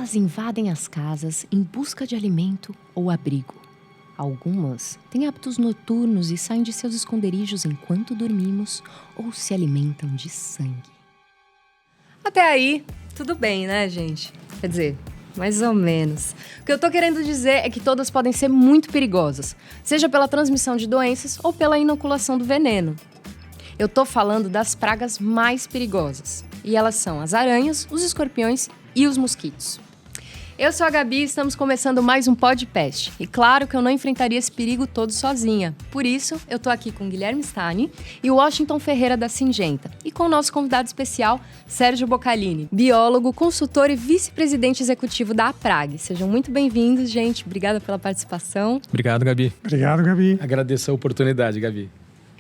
Elas invadem as casas em busca de alimento ou abrigo. Algumas têm hábitos noturnos e saem de seus esconderijos enquanto dormimos ou se alimentam de sangue. Até aí, tudo bem, né, gente? Quer dizer, mais ou menos. O que eu tô querendo dizer é que todas podem ser muito perigosas, seja pela transmissão de doenças ou pela inoculação do veneno. Eu tô falando das pragas mais perigosas. E elas são as aranhas, os escorpiões e os mosquitos. Eu sou a Gabi e estamos começando mais um Podpest. E claro que eu não enfrentaria esse perigo todo sozinha. Por isso, eu tô aqui com o Guilherme Stani e o Washington Ferreira da Singenta. E com o nosso convidado especial, Sérgio Boccalini, biólogo, consultor e vice-presidente executivo da APRAG. Sejam muito bem-vindos, gente. Obrigada pela participação. Obrigado, Gabi. Obrigado, Gabi. Agradeço a oportunidade, Gabi.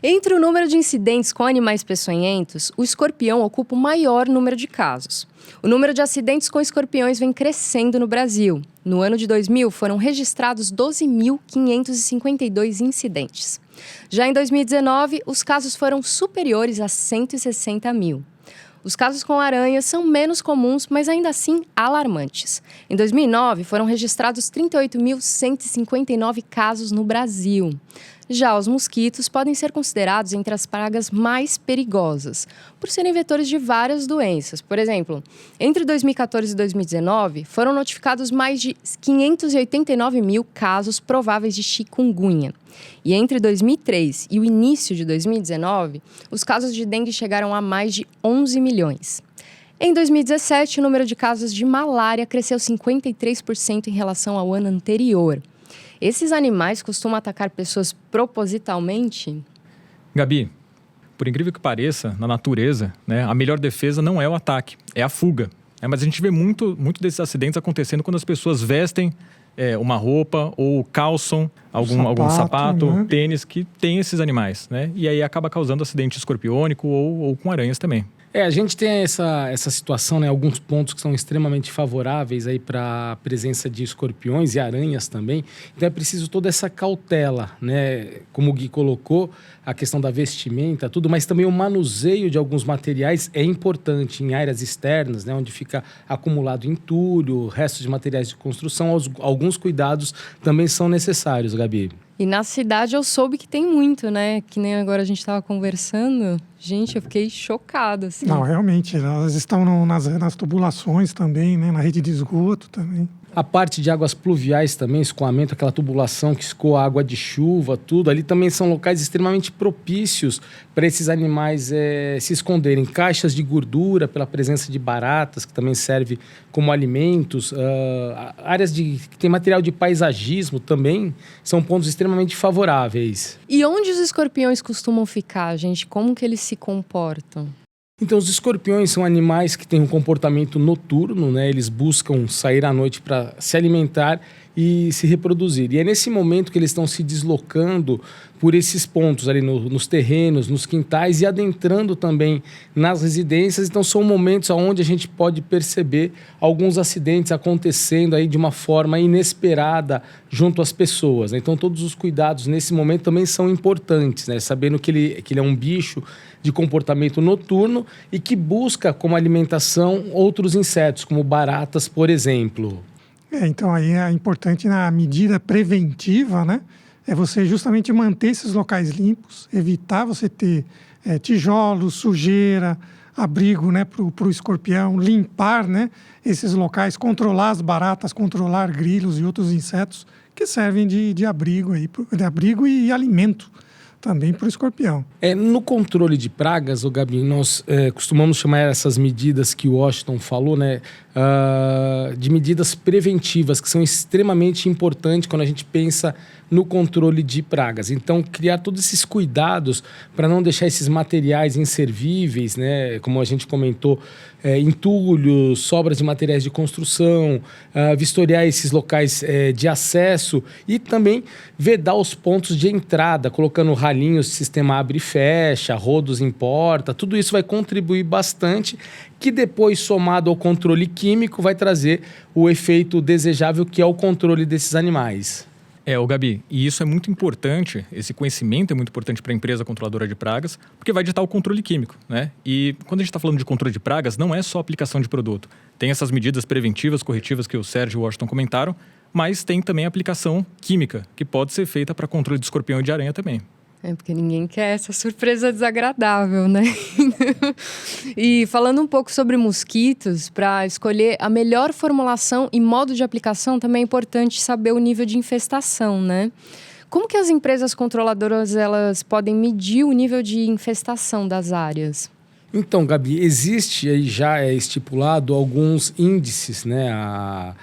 Entre o número de incidentes com animais peçonhentos, o escorpião ocupa o maior número de casos. O número de acidentes com escorpiões vem crescendo no Brasil. No ano de 2000, foram registrados 12.552 incidentes. Já em 2019, os casos foram superiores a 160 mil. Os casos com aranhas são menos comuns, mas ainda assim alarmantes. Em 2009, foram registrados 38.159 casos no Brasil. Já os mosquitos podem ser considerados entre as pragas mais perigosas, por serem vetores de várias doenças. Por exemplo, entre 2014 e 2019, foram notificados mais de 589 mil casos prováveis de chikungunya. E entre 2003 e o início de 2019, os casos de dengue chegaram a mais de 11 milhões. Em 2017, o número de casos de malária cresceu 53% em relação ao ano anterior. Esses animais costumam atacar pessoas propositalmente? Gabi, por incrível que pareça, na natureza, né, a melhor defesa não é o ataque, é a fuga. Mas a gente vê muito desses acidentes acontecendo quando as pessoas vestem uma roupa ou calçam algum sapato, né? Tênis que tem esses animais, né? E aí acaba causando acidente escorpiônico ou com aranhas também. A gente tem essa situação, né? Alguns pontos que são extremamente favoráveis para a presença de escorpiões e aranhas também. Então é preciso toda essa cautela, né? Como o Gui colocou, a questão da vestimenta, tudo, mas também o manuseio de alguns materiais é importante em áreas externas, né? Onde fica acumulado entulho, restos de materiais de construção. Alguns cuidados também são necessários, Gabi. E na cidade eu soube que tem muito, né? Que nem agora a gente estava conversando. Gente, eu fiquei chocada, assim. Não, realmente, elas estão nas tubulações também, né? Na rede de esgoto também. A parte de águas pluviais também, escoamento, aquela tubulação que escoa água de chuva, tudo. Ali também são locais extremamente propícios para esses animais se esconderem. Caixas de gordura, pela presença de baratas, que também serve como alimentos. Áreas que tem material de paisagismo também são pontos extremamente favoráveis. E onde os escorpiões costumam ficar, gente? Como que eles se comportam? Então, os escorpiões são animais que têm um comportamento noturno, né? Eles buscam sair à noite para se alimentar e se reproduzir. E é nesse momento que eles estão se deslocando por esses pontos ali nos terrenos, nos quintais e adentrando também nas residências. Então, são momentos onde a gente pode perceber alguns acidentes acontecendo aí de uma forma inesperada junto às pessoas, né? Então, todos os cuidados nesse momento também são importantes, né? Sabendo que ele é um bicho de comportamento noturno e que busca como alimentação outros insetos, como baratas, por exemplo. Então aí é importante na medida preventiva, né? É você justamente manter esses locais limpos, evitar você ter tijolos, sujeira, abrigo, né, para o escorpião, limpar, né, esses locais, controlar as baratas, controlar grilos e outros insetos que servem de abrigo, de abrigo e alimento também para o escorpião. No controle de pragas, Gabi, nós costumamos chamar essas medidas que o Washington falou, né, de medidas preventivas, que são extremamente importantes quando a gente pensa no controle de pragas. Então, criar todos esses cuidados para não deixar esses materiais inservíveis, né, como a gente comentou, entulhos, sobras de materiais de construção, vistoriar esses locais de acesso e também vedar os pontos de entrada, colocando ralinhos, sistema abre e fecha, rodos em porta, tudo isso vai contribuir bastante, que depois, somado ao controle químico, vai trazer o efeito desejável, que é o controle desses animais. O Gabi, e isso é muito importante, esse conhecimento é muito importante para a empresa controladora de pragas, porque vai ditar o controle químico, né? E quando a gente está falando de controle de pragas, não é só aplicação de produto. Tem essas medidas preventivas, corretivas que o Sérgio e o Washington comentaram, mas tem também a aplicação química, que pode ser feita para controle de escorpião e de aranha também. Porque ninguém quer essa surpresa desagradável, né? E falando um pouco sobre mosquitos, para escolher a melhor formulação e modo de aplicação, também é importante saber o nível de infestação, né? Como que as empresas controladoras elas podem medir o nível de infestação das áreas? Então, Gabi, existe aí já estipulado alguns índices, né?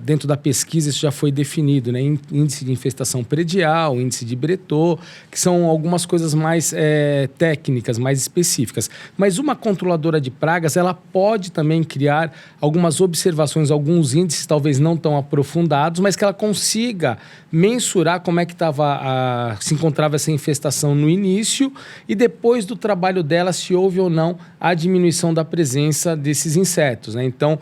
Dentro da pesquisa isso já foi definido, né? Índice de infestação predial, índice de Breton, que são algumas coisas mais técnicas, mais específicas. Mas uma controladora de pragas, ela pode também criar algumas observações, alguns índices talvez não tão aprofundados, mas que ela consiga mensurar como é que se encontrava essa infestação no início e depois do trabalho dela, se houve ou não a diminuição da presença desses insetos, né? Então,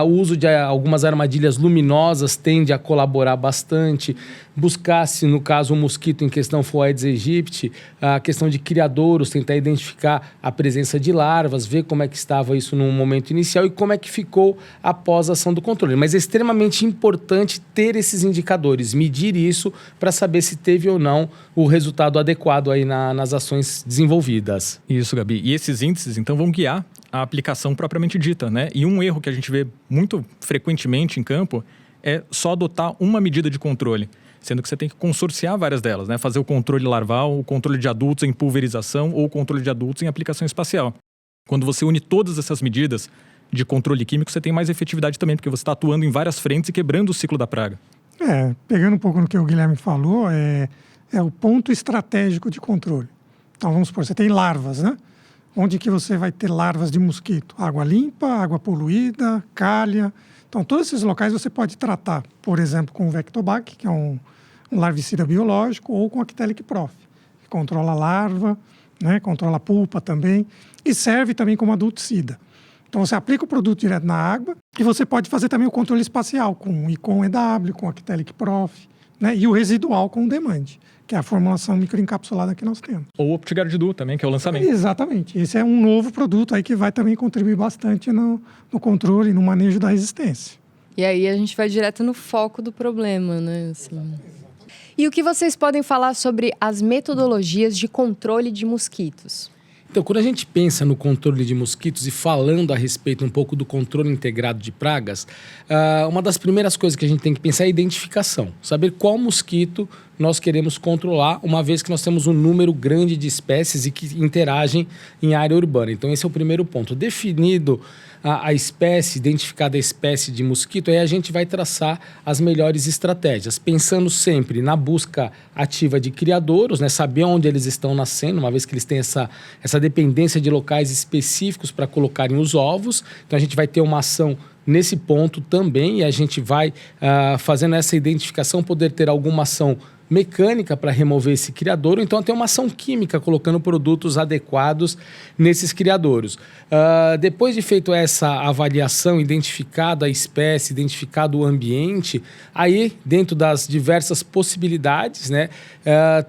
o uso de algumas armadilhas luminosas tende a colaborar bastante. Buscar, se no caso o mosquito em questão for Aedes aegypti, a questão de criadouros, tentar identificar a presença de larvas, ver como é que estava isso no momento inicial e como é que ficou após a ação do controle. Mas é extremamente importante ter esses indicadores, medir isso para saber se teve ou não o resultado adequado aí nas ações desenvolvidas. Isso, Gabi. E esses índices, então, vão guiar a aplicação propriamente dita, né? E um erro que a gente vê muito frequentemente em campo é só adotar uma medida de controle, sendo que você tem que consorciar várias delas, né? Fazer o controle larval, o controle de adultos em pulverização ou o controle de adultos em aplicação espacial. Quando você une todas essas medidas de controle químico, você tem mais efetividade também, porque você está atuando em várias frentes e quebrando o ciclo da praga. Pegando um pouco no que o Guilherme falou, é o ponto estratégico de controle. Então, vamos supor, você tem larvas, né? Onde que você vai ter larvas de mosquito? Água limpa, água poluída, calha. Então, todos esses locais você pode tratar, por exemplo, com o Vectobac, que é um larvicida biológico, ou com a Actellic Prof, que controla a larva, né? Controla a pulpa também, e serve também como adulticida. Então, você aplica o produto direto na água e você pode fazer também o controle espacial com o Icon EW, com a Actellic Prof, né? E o residual com o Demand, que é a formulação microencapsulada que nós temos. Ou o Optigard Duo também, que é o lançamento. Exatamente. Esse é um novo produto aí que vai também contribuir bastante no controle e no manejo da resistência. E aí a gente vai direto no foco do problema, né? Assim. E o que vocês podem falar sobre as metodologias de controle de mosquitos? Então, quando a gente pensa no controle de mosquitos e falando a respeito um pouco do controle integrado de pragas, uma das primeiras coisas que a gente tem que pensar é a identificação. Saber qual mosquito nós queremos controlar, uma vez que nós temos um número grande de espécies e que interagem em área urbana. Então, esse é o primeiro ponto. Definido a espécie, identificada a espécie de mosquito, aí a gente vai traçar as melhores estratégias, pensando sempre na busca ativa de criadouros, né? Saber onde eles estão nascendo, uma vez que eles têm essa dependência de locais específicos para colocarem os ovos. Então, a gente vai ter uma ação nesse ponto também e a gente vai, fazendo essa identificação, poder ter alguma ação mecânica para remover esse criadouro, então tem uma ação química colocando produtos adequados nesses criadouros. Depois de feito essa avaliação, identificada a espécie, identificado o ambiente, aí dentro das diversas possibilidades, né,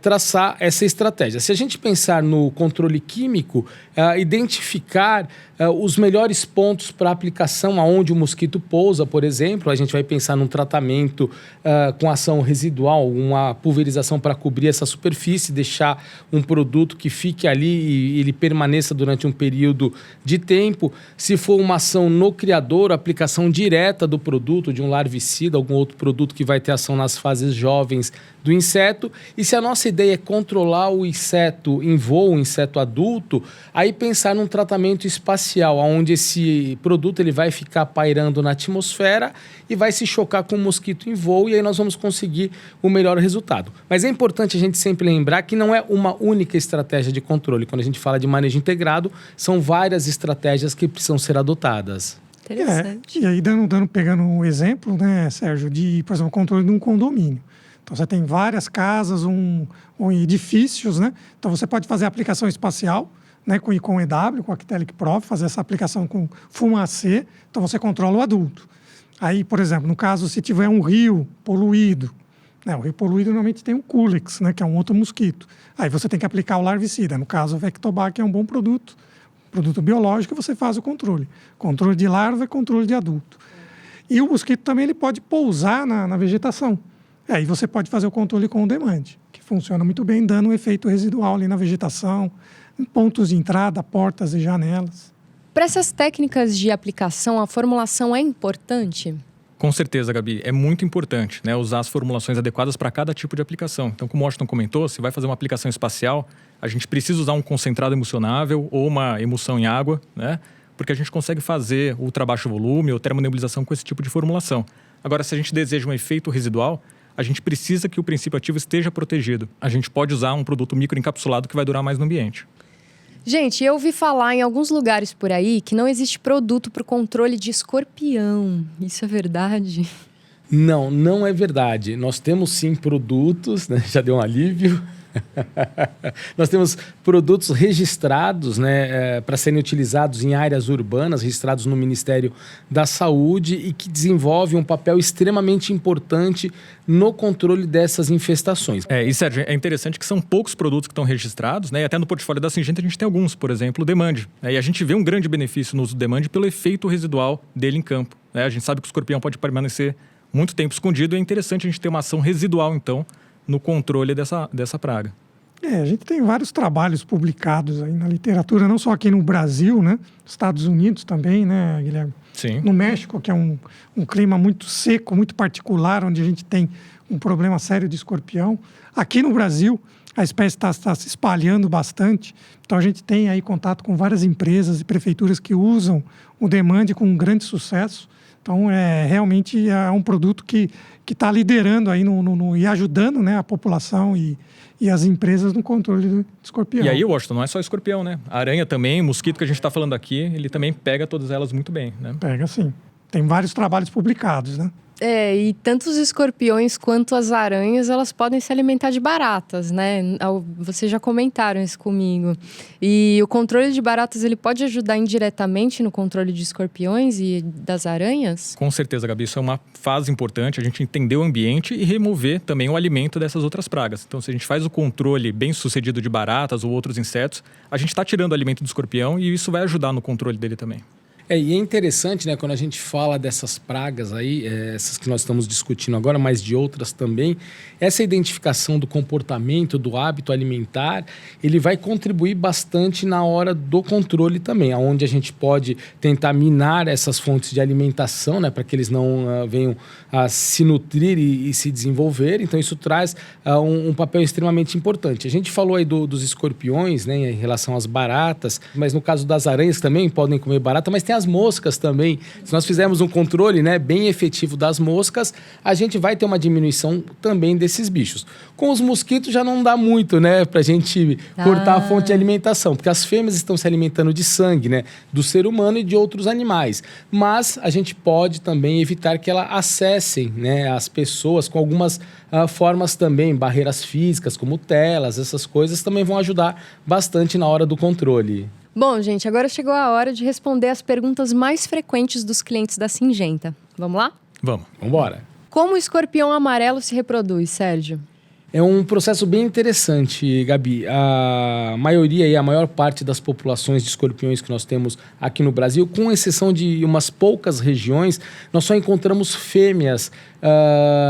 traçar essa estratégia. Se a gente pensar no controle químico, identificar os melhores pontos para aplicação aonde o mosquito pousa, por exemplo, a gente vai pensar num tratamento com ação residual, uma pulverização para cobrir essa superfície, deixar um produto que fique ali e ele permaneça durante um período de tempo. Se for uma ação no criador, aplicação direta do produto, de um larvicida, algum outro produto que vai ter ação nas fases jovens do inseto. E se a nossa ideia é controlar o inseto em voo, o inseto adulto, aí pensar num tratamento espacial, onde esse produto ele vai ficar pairando na atmosfera e vai se chocar com o mosquito em voo, e aí nós vamos conseguir o melhor resultado. Mas é importante a gente sempre lembrar que não é uma única estratégia de controle. Quando a gente fala de manejo integrado, são várias estratégias que precisam ser adotadas. Interessante. E aí, pegando um exemplo, né, Sérgio, de, por exemplo, controle de um condomínio. Então, você tem várias casas ou edifícios, né? Então, você pode fazer a aplicação espacial, né, com Icon EW, com a Actellic Prof, fazer essa aplicação com fumacê, então você controla o adulto. Aí, por exemplo, no caso, se tiver um rio poluído, O repoluído normalmente tem um Culex, né, que é um outro mosquito. Aí você tem que aplicar o larvicida. No caso, o Vectobac é um bom produto biológico, você faz o controle. Controle de larva e controle de adulto. E o mosquito também ele pode pousar na vegetação. Aí você pode fazer o controle com o demand, que funciona muito bem, dando um efeito residual ali na vegetação, em pontos de entrada, portas e janelas. Para essas técnicas de aplicação, a formulação é importante? Com certeza, Gabi. É muito importante, né, usar as formulações adequadas para cada tipo de aplicação. Então, como o Washington comentou, se vai fazer uma aplicação espacial, a gente precisa usar um concentrado emulsionável ou uma emulsão em água, né, porque a gente consegue fazer ultrabaixo volume ou termonebulização com esse tipo de formulação. Agora, se a gente deseja um efeito residual, a gente precisa que o princípio ativo esteja protegido. A gente pode usar um produto microencapsulado que vai durar mais no ambiente. Gente, eu ouvi falar em alguns lugares por aí que não existe produto para o controle de escorpião. Isso é verdade? Não é verdade. Nós temos sim produtos, né? Já deu um alívio. Nós temos produtos registrados, né, para serem utilizados em áreas urbanas, registrados no Ministério da Saúde e que desenvolvem um papel extremamente importante no controle dessas infestações. E Sérgio, é interessante que são poucos produtos que estão registrados, né, e até no portfólio da Syngenta a gente tem alguns, por exemplo, o Demand. E a gente vê um grande benefício no uso do Demand pelo efeito residual dele em campo. A gente sabe que o escorpião pode permanecer muito tempo escondido e é interessante a gente ter uma ação residual, então, no controle dessa praga. A gente tem vários trabalhos publicados aí na literatura, não só aqui no Brasil, né? Estados Unidos também, né, Guilherme? Sim. No México, que é um clima muito seco, muito particular, onde a gente tem um problema sério de escorpião. Aqui no Brasil, a espécie está se espalhando bastante, então a gente tem aí contato com várias empresas e prefeituras que usam o Demand com um grande sucesso. Então, realmente é um produto que está liderando aí e ajudando, né, a população e as empresas no controle do escorpião. E aí, Washington, não é só escorpião, né? A aranha também, o mosquito que a gente está falando aqui, ele também pega todas elas muito bem, né? Pega, sim. Tem vários trabalhos publicados, né? E tanto os escorpiões quanto as aranhas, elas podem se alimentar de baratas, né? Vocês já comentaram isso comigo. E o controle de baratas, ele pode ajudar indiretamente no controle de escorpiões e das aranhas? Com certeza, Gabi. Isso é uma fase importante, a gente entender o ambiente e remover também o alimento dessas outras pragas. Então, se a gente faz o controle bem sucedido de baratas ou outros insetos, a gente está tirando o alimento do escorpião e isso vai ajudar no controle dele também. E é interessante, né, quando a gente fala dessas pragas aí, essas que nós estamos discutindo agora, mas de outras também, essa identificação do comportamento, do hábito alimentar, ele vai contribuir bastante na hora do controle também, onde a gente pode tentar minar essas fontes de alimentação, né, para que eles não venham a se nutrir e se desenvolver. Então, isso traz um papel extremamente importante. A gente falou aí dos escorpiões, né, em relação às baratas, mas no caso das aranhas também podem comer barata, mas tem as moscas também. Se nós fizermos um controle, né, bem efetivo das moscas, a gente vai ter uma diminuição também desses bichos. Com os mosquitos já não dá muito, né, pra gente cortar a fonte de alimentação, porque as fêmeas estão se alimentando de sangue, né, do ser humano e de outros animais. Mas a gente pode também evitar que elas acessem, né, as pessoas com algumas formas também, barreiras físicas, como telas, essas coisas também vão ajudar bastante na hora do controle. Bom, gente, agora chegou a hora de responder as perguntas mais frequentes dos clientes da Syngenta. Vamos lá? Vamos. Vamos embora. Como o escorpião amarelo se reproduz, Sérgio? É um processo bem interessante, Gabi. A maioria e a maior parte das populações de escorpiões que nós temos aqui no Brasil, com exceção de umas poucas regiões, nós só encontramos fêmeas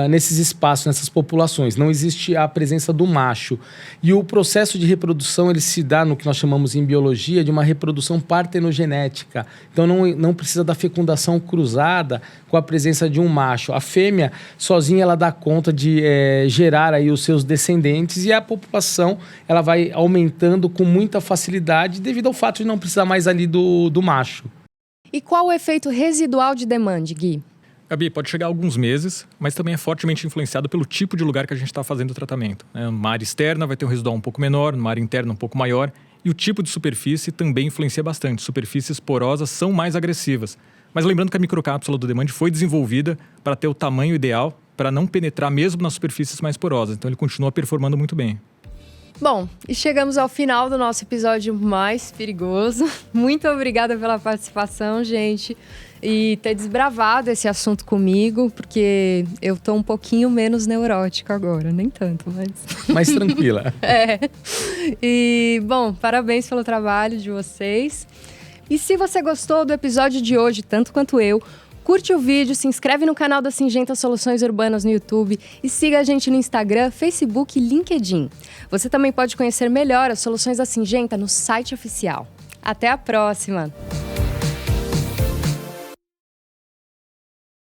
nesses espaços, nessas populações. Não existe a presença do macho. E o processo de reprodução ele se dá no que nós chamamos em biologia de uma reprodução partenogenética. Então não precisa da fecundação cruzada com a presença de um macho. A fêmea sozinha ela dá conta de gerar aí os seus descendentes e a população ela vai aumentando com muita facilidade devido ao fato de não precisar mais ali do macho. E qual o efeito residual de Demand, Gui? Gabi, pode chegar a alguns meses, mas também é fortemente influenciado pelo tipo de lugar que a gente está fazendo o tratamento. Numa área externa vai ter um residual um pouco menor, numa área interna um pouco maior, e o tipo de superfície também influencia bastante. Superfícies porosas são mais agressivas. Mas lembrando que a microcápsula do Demand foi desenvolvida para ter o tamanho ideal, para não penetrar mesmo nas superfícies mais porosas. Então ele continua performando muito bem. Bom, e chegamos ao final do nosso episódio mais perigoso. Muito obrigada pela participação, gente. e ter desbravado esse assunto comigo, porque eu tô um pouquinho menos neurótica agora, nem tanto, mas... Mais tranquila. E, bom, parabéns pelo trabalho de vocês. E se você gostou do episódio de hoje, tanto quanto eu, curte o vídeo, se inscreve no canal da Syngenta Soluções Urbanas no YouTube e siga a gente no Instagram, Facebook e LinkedIn. Você também pode conhecer melhor as soluções da Syngenta no site oficial. Até a próxima!